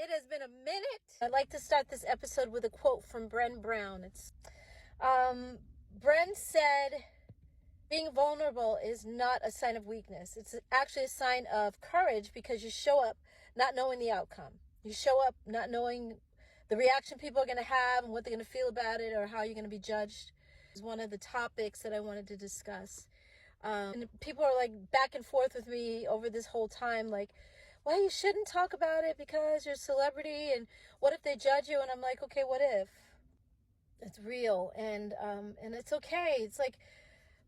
It has been a minute. I'd like to start this episode with a quote from Bren Brown. Bren said, being vulnerable is not a sign of weakness. It's actually a sign of courage, because you show up not knowing the outcome. You show up not knowing the reaction people are going to have and what they're going to feel about it, or how you're going to be judged. It's one of the topics that I wanted to discuss. And people are like back and forth with me over this whole time, like, well, you shouldn't talk about it because you're a celebrity, and what if they judge you? And I'm like, okay, what if? It's real, and it's okay. It's like,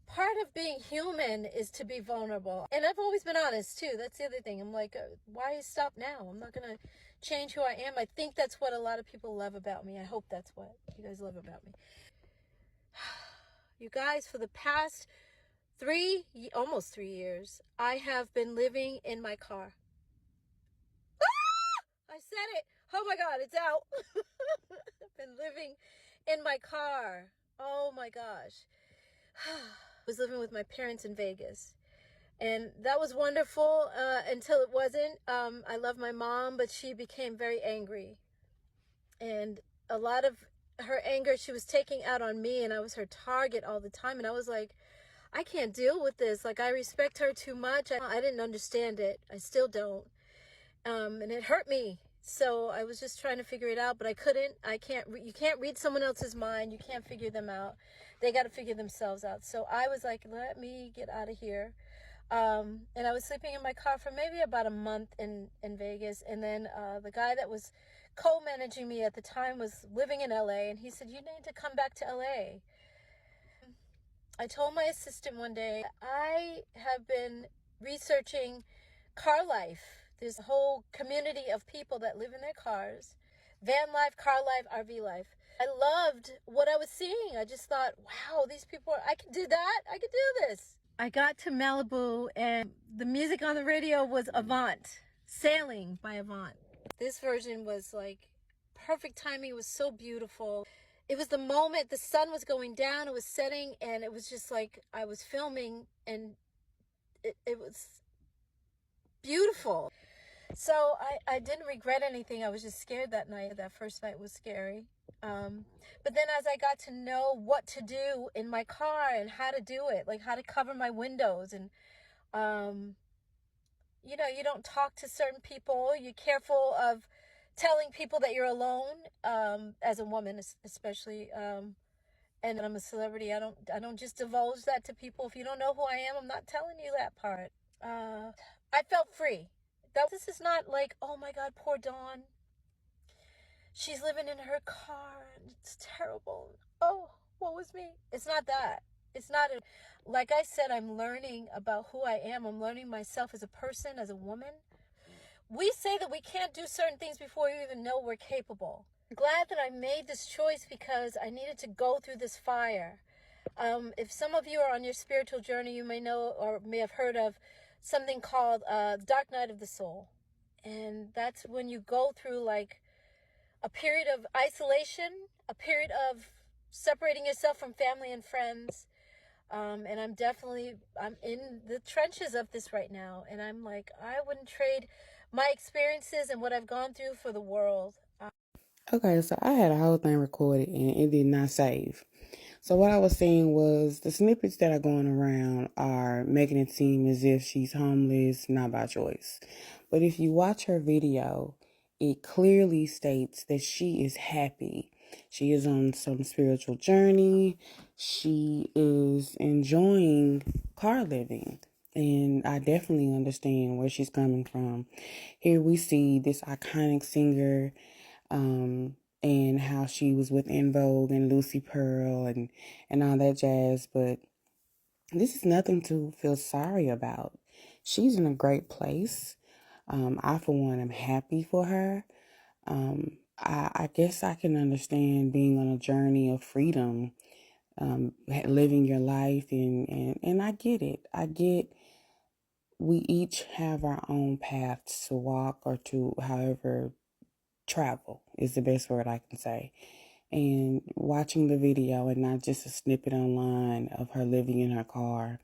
part of being human is to be vulnerable. And I've always been honest too. That's the other thing. I'm like, why stop now? I'm not going to change who I am. I think that's what a lot of people love about me. I hope that's what you guys love about me. You guys, for the past almost 3 years, I have been living in my car. I said it. Oh my God, it's out. I've been living in my car. Oh my gosh. I was living with my parents in Vegas, and that was wonderful until it wasn't. I love my mom, but she became very angry, and a lot of her anger she was taking out on me, and I was her target all the time. And I was like, I can't deal with this. Like, I respect her too much. I didn't understand it. I still don't. And it hurt me. So I was just trying to figure it out, but I couldn't. You can't read someone else's mind. You can't figure them out. They got to figure themselves out. So I was like, let me get out of here. And I was sleeping in my car for maybe about a month in Vegas. And then the guy that was co-managing me at the time was living in LA, and he said, you need to come back to LA. I told my assistant one day, I have been researching car life. There's a whole community of people that live in their cars. Van life, car life, RV life. I loved what I was seeing. I just thought, wow, these people, I can do that. I can do this. I got to Malibu, and the music on the radio was Avant, Sailing by Avant. This version was like perfect timing. It was so beautiful. It was the moment the sun was going down, it was setting, and it was just like I was filming, and it was beautiful. So I didn't regret anything. I was just scared that night. That first night was scary. But then as I got to know what to do in my car and how to do it, like how to cover my windows, and you don't talk to certain people. You're careful of telling people that you're alone, as a woman, especially. And I'm a celebrity. I don't just divulge that to people. If you don't know who I am, I'm not telling you that part. I felt free. This is not like, oh my God, poor Dawn. She's living in her car and it's terrible. Oh, what was me? It's not that. It's not, like I said, I'm learning about who I am. I'm learning myself as a person, as a woman. We say that we can't do certain things before we even know we're capable. I'm glad that I made this choice because I needed to go through this fire. If some of you are on your spiritual journey, you may know or may have heard of something called Dark Night of the Soul. And that's when you go through like a period of isolation, a period of separating yourself from family and friends. And I'm in the trenches of this right now. And I'm like, I wouldn't trade my experiences and what I've gone through for the world. Okay, so I had a whole thing recorded and it did not save. So what I was saying was the snippets that are going around are making it seem as if she's homeless, not by choice. But if you watch her video, it clearly states that she is happy. She is on some spiritual journey. She is enjoying car living. And I definitely understand where she's coming from. Here we see this iconic singer, and how she was with En Vogue and Lucy Pearl and all that jazz. But this is nothing to feel sorry about. She's in a great place. I, for one, am happy for her. I guess I can understand being on a journey of freedom, living your life, and I get it. I get we each have our own paths to walk or to however travel is the best word I can say. And watching the video and not just a snippet online of her living in her car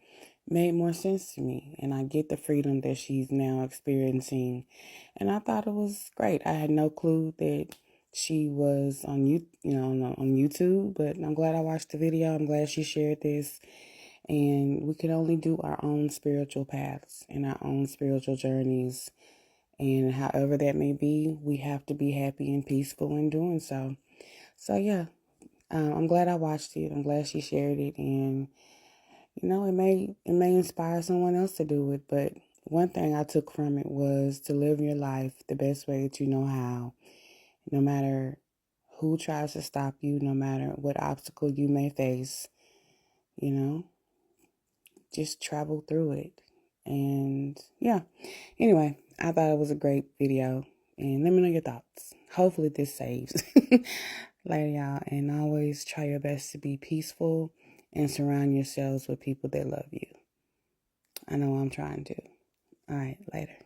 made more sense to me, and I get the freedom that she's now experiencing, and I thought it was great. I had no clue that she was on on YouTube, but I'm glad I watched the video. I'm glad she shared this, and we can only do our own spiritual paths and our own spiritual journeys, and however that may be, we have to be happy and peaceful in doing so. So yeah, I'm glad I watched it. I'm glad she shared it, and it may inspire someone else to do it. But one thing I took from it was to live your life the best way that you know how, no matter who tries to stop you, no matter what obstacle you may face. You know, just travel through it. And yeah, anyway, I thought it was a great video. And let me know your thoughts. Hopefully this saves. Later, y'all. And always try your best to be peaceful and surround yourselves with people that love you. I know I'm trying to. All right, later.